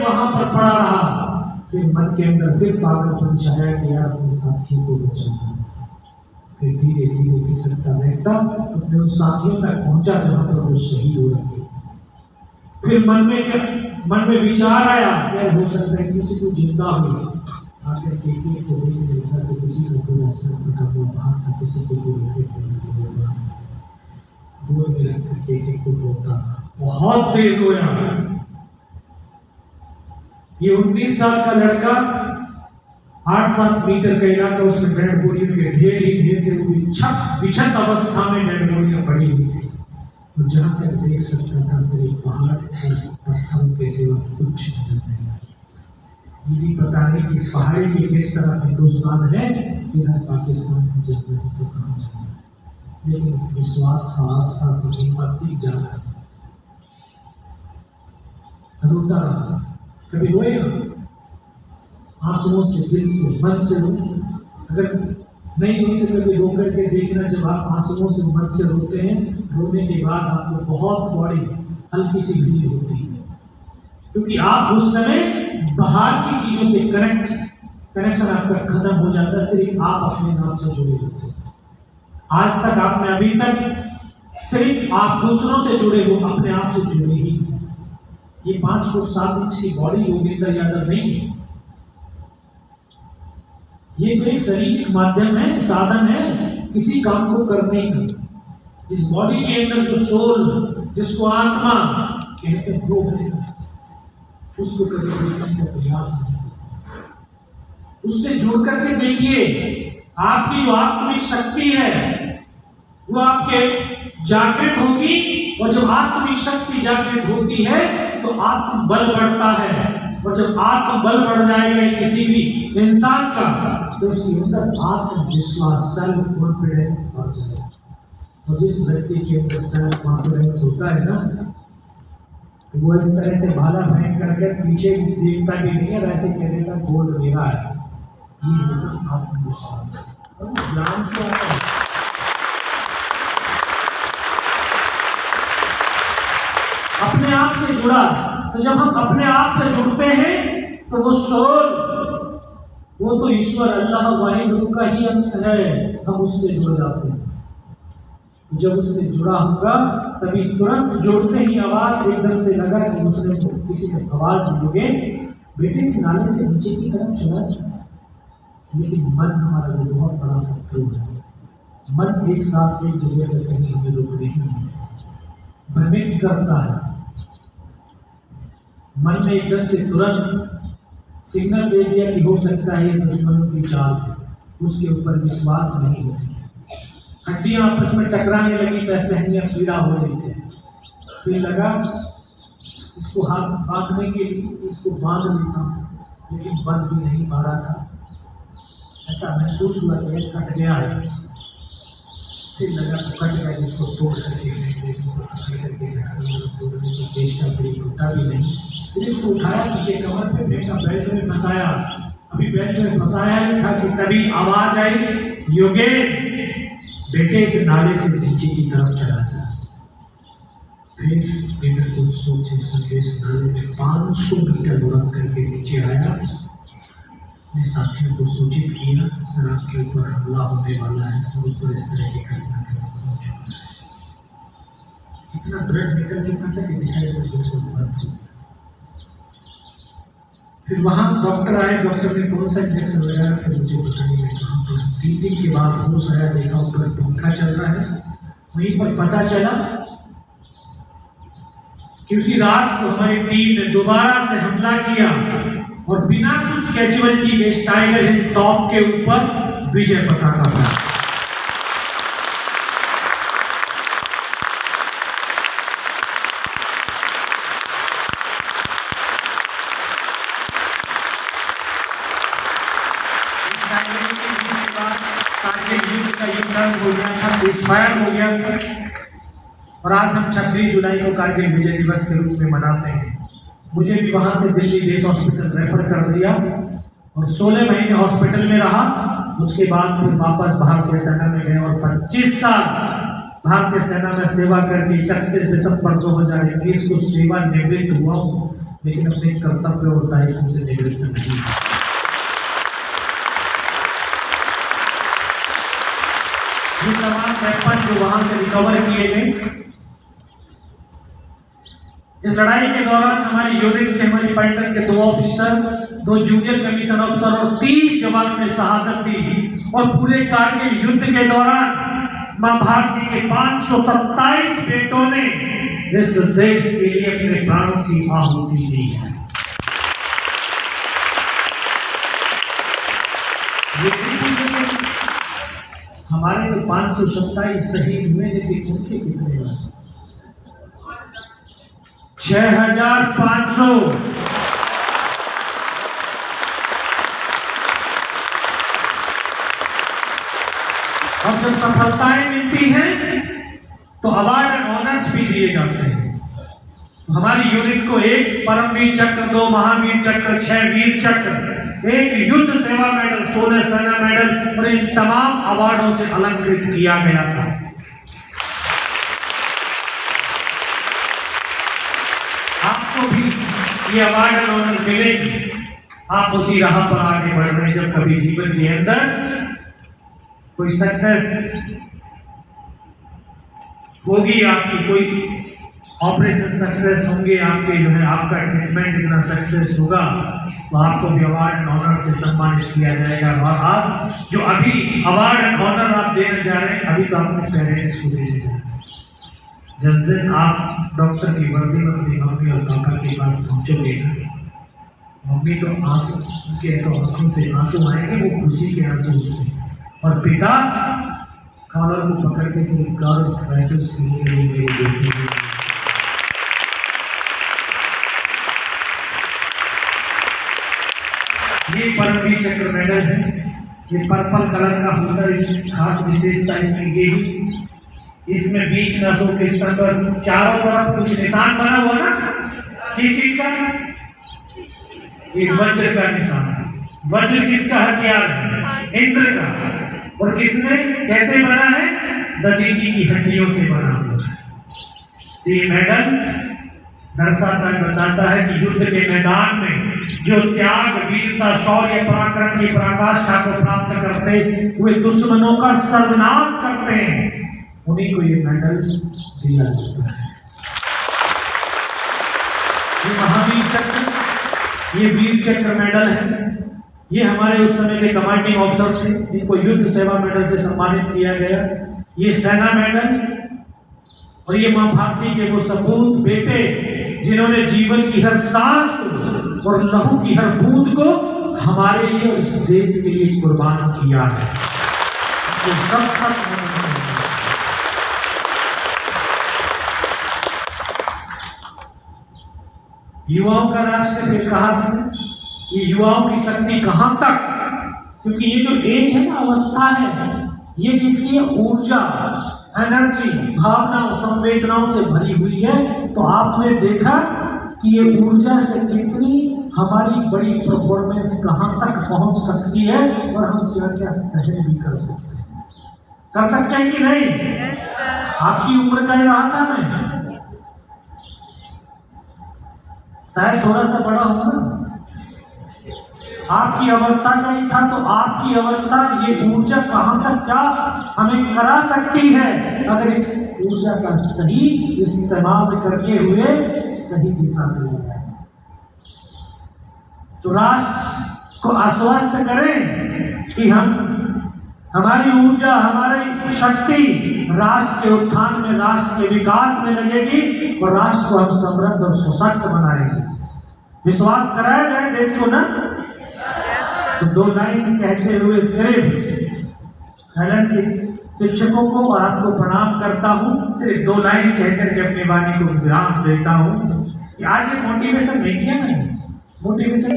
वहां पर पड़ा रहा। फिर मन के अंदर फिर पागलपन छाया कि यार अपने साथियों को बचाना। फिर धीरे धीरे खिसकता रहता अपने उन साथियों तक पहुंचा जहां पर वो शहीद हो रहे। फिर मन में विचार आया, यार हो सकता है किसी को जिंदा हो। आकर केके को देखने लगा तो किसी को पूरा सर फटा हुआ बाहर था, किसी को पूरे गोद में रखकर केके को रोता, बहुत देर रोया। ये 19 साल का लड़का 8-7 मीटर का इलाका, उसमें डेड बॉडियों के ढेर ही ढेर थे। वो बिछत अवस्था में डेड बॉडियां पड़ी हुई थी। और जहां तक देख सकता था सिर्फ पहाड़ और पत्थरों के सिवा कुछ नजर नहीं आया। ये भी पता नहीं कि इस पहाड़ी के किस तरह हिंदुस्तान है, इधर पाकिस्तान में जाता है तो कहाँ जाए। लेकिन विश्वास था, आस्था थी, हिम्मत थी, जाना। रोता रहा, कभी रोए आंसुओं से, दिल से, मन से रो। अगर नहीं रोते कभी रो करके देखना, जब आप आंसुओं से, मन से रोते हैं, रोने के बाद आपको बहुत बड़ी हल्की सी भीड़ होती है, क्योंकि आप उस समय बाहर की चीजों से कनेक्शन आपका खत्म हो जाता है। सिर्फ आप अपने नाम से जुड़े होते हैं। आज तक आपने अभी तक सिर्फ आप दूसरों से जुड़े हो, अपने आप से जुड़े ही। ये 5 फुट 7 इंच की बॉडी योगेंद्र यादव नहीं है। ये तो एक शारीरिक माध्यम है, साधन है किसी काम को करने का। इस बॉडी के अंदर जो सोल, जिसको आत्मा कहते हैं, वो है, उसको कभी देखने का प्रयास नहीं। उससे जुड़ करके देखिए, आपकी जो आत्मिक शक्ति है वो आपके जागृत होगी। और जब आत्मिक शक्ति जागृत होती है तो आत्मबल बढ़ता है। और जब आत्मबल बढ़ जाएगा किसी भी इंसान का, तो उसके अंदर आत्मविश्वास, सेल्फ कॉन्फिडेंस बढ़ जाएगा। और जिस व्यक्ति के अंदर सेल्फ कॉन्फिडेंस होता है ना, तो वो इस तरह से भाला फेंक करके पीछे देखता भी नहीं है, वैसे कह देगा गोल मेरा है। ये होता आत्मविश्वास, और ज्ञान से आता है। अपने आप से जुड़ा, तो जब हम अपने आप से जुड़ते हैं तो वो सोल, वो तो ईश्वर अल्लाह वाहिगुरु का ही अंश है, हम उससे जुड़ जाते हैं। जब उससे जुड़ा होगा तभी तुरंत जुड़ते ही आवाज एकदम से लगा कि उसने किसी ने आवाज दी, बेटे इस नाले से नीचे की तरफ चला जाए। लेकिन मन हमारा जो बहुत बड़ा शत्रु है, मन एक साथ एक जगह पर कहीं हमें रोक नहीं है, भ्रमित करता है। मन ने एकदम से तुरंत सिग्नल दे दिया कि हो सकता है ये दुश्मनों की चाल है, उसके ऊपर विश्वास नहीं होती। हड्डियां आपस में टकराने लगी तो सहनियां पीड़ा हो रही थी। फिर लगा इसको हाथ बांधने के लिए इसको बांध लेता हूँ, लेकिन बंद भी नहीं पा रहा था। ऐसा महसूस हुआ कि कट गया है। फिर लगा तो कट गया, इसको तोड़ करके चेष्टा करी, टूटा भी नहीं। फिर इसको उठाया, पीछे कमर पे फेंका, बेल्ट में फंसाया। अभी बेल्ट में फंसाया ही था कि तभी आवाज आई, योगेश बेटे इस नाले से नीचे की तरफ चला जा। फिर बिना कुछ सोचे समझे इस नाले में 500 मीटर लुढ़क करके नीचे आया। अपने साथियों को सूचित किया, सर आपके ऊपर हमला होने वाला है, और ऊपर इस तरह की घटना है। इतना दृढ़ निकल निकल था कि दिखाई बिल्कुल बंद हो। फिर वहाँ डॉक्टर आए, डॉक्टर ने कौन सा इंजेक्शन लगाया फिर मुझे पता नहीं। कहाँ पर 3 दिन के बाद होश आया, देखा ऊपर पंखा चल रहा है। वहीं पर पता चला कि उसी रात को हमारी टीम ने दोबारा से हमला किया और बिना कुछ कैजुअलिटी के टाइगर हिल टॉप के ऊपर विजय पताका था। हो गया था, सीजफायर हो गया था, और आज हम 26 जुलाई को कारगिल विजय दिवस के रूप में मनाते हैं। मुझे भी वहाँ से दिल्ली बेस हॉस्पिटल रेफर कर दिया और 16 महीने हॉस्पिटल में रहा। उसके बाद फिर वापस भारतीय सेना में गए और 25 साल भारतीय सेना में सेवा करके 31 दिसंबर 2021 को सेवानिवृत्त हुआ। लेकिन अपने कर्तव्य और दायित्व से निवृत्त नहीं। ये तमाम वेपन जो वहां से रिकवर किए गए, इस लड़ाई के दौरान हमारी यूनिट के, हमारी पाइलट के 2 ऑफिसर, 2 जूनियर कमीशन ऑफिसर और 30 जवानों ने शहादत दी। और पूरे कारगिल युद्ध के दौरान मां भारती के 527 बेटों ने इस देश के लिए अपने प्राणों की आहुति दी है। हमारे तो 527 शहीद हुए, लेकिन उनके कितने हुए? 6500। और जब सफलताएं मिलती हैं तो अवार्ड एंड ऑनर्स भी दिए जाते हैं। तो हमारी यूनिट को 1 परमवीर चक्र, 2 महावीर चक्र, 6 वीर चक्र, 1 युद्ध सेवा मेडल, 16 सेना मेडल और इन तमाम अवार्डों से अलंकृत किया गया था। आपको भी ये अवार्ड एंड ऑनर मिलेगी। आप उसी राह पर आगे बढ़ रहे हैं। जब कभी जीवन के अंदर कोई सक्सेस होगी, आपकी कोई ऑपरेशन सक्सेस होंगे, आपके जो है आपका ट्रीटमेंट इतना सक्सेस होगा, तो आपको भी अवार्ड एंड ऑनर से सम्मानित किया जाएगा। और आप जो अभी अवार्ड एंड ऑनर आप देने जा रहे हैं, अभी तो अपने पेरेंट्स को देने जा रहे हैं। जिस दिन आप डॉक्टर की वर्दी में अपनी मम्मी और पापा के पास पहुंचोगे, मम्मी तो आंसू, उनके तो आंखों से आंसू आएंगे, वो खुशी के आंसू होते हैं। और पिता कॉलर को पकड़ के सिर्फ गर्व महसूस किए। ये परमवीर चक्र मेडल है। ये पर्पल कलर का होता है। इस खास विशेषता इसकी ये, इसमें बीच नसों के स्तर पर चारों तरफ कुछ निशान बना हुआ ना, किस चीज का? एक वज्र का निशान। वज्र किसका हथियार है? इंद्र का। और किसने कैसे बना है? दधीची की हड्डियों से बना हुआ। तो ये मेडल दर्शाता बताता है कि युद्ध के मैदान में जो त्याग, वीरता, शौर्य, पराक्रम की पराकाष्ठा को प्राप्त करते हुए दुश्मनों का सर्वनाश करते हैं, उन्हीं को ये मेडल दिया जाता है। ये महावीर चक्र, ये वीर चक्र मेडल है। ये हमारे उस समय के कमांडिंग ऑफिसर थे, इनको युद्ध सेवा मेडल से सम्मानित किया गया। ये सेना मेडल, और ये मां भारती के वो सपूत बेटे जिन्होंने जीवन की हर सांस और लहू की हर बूंद को हमारे लिए और इस देश के लिए कुर्बान किया है। तो सब युवाओं का राष्ट्र फिर कहा, ये युवाओं की शक्ति कहां तक? क्योंकि ये जो एज है ना, अवस्था है, ये किसकी है? ऊर्जा, एनर्जी, भावनाओं, संवेदनाओं से भरी हुई है। तो आपने देखा कि ये ऊर्जा से कितनी हमारी बड़ी परफॉर्मेंस कहां तक पहुंच सकती है और हम क्या क्या सहन भी कर सकते हैं। कर सकते हैं कि नहीं? आपकी उम्र कह रहा था मैं, शायद थोड़ा सा बड़ा होगा, आपकी अवस्था क्या ही था, तो आपकी अवस्था, ये ऊर्जा कहां तक क्या हमें करा सकती है अगर इस ऊर्जा का सही इस्तेमाल करके हुए सही दिशा में लगाया जाए। तो राष्ट्र को आश्वस्त करें कि हमारी ऊर्जा, हमारी शक्ति राष्ट्र के उत्थान में, राष्ट्र के विकास में लगेगी और राष्ट्र को हम समृद्ध और सशक्त बनाएंगे। विश्वास कराया जाए देश को ना। तो 2 लाइन कहते हुए सिर्फ खलन के शिक्षकों को और आपको प्रणाम करता हूँ। सिर्फ 2 लाइन कहकर के अपनी वाणी को विराम देता हूँ कि आज ये मोटिवेशन नहीं किया मैंने, मोटिवेशन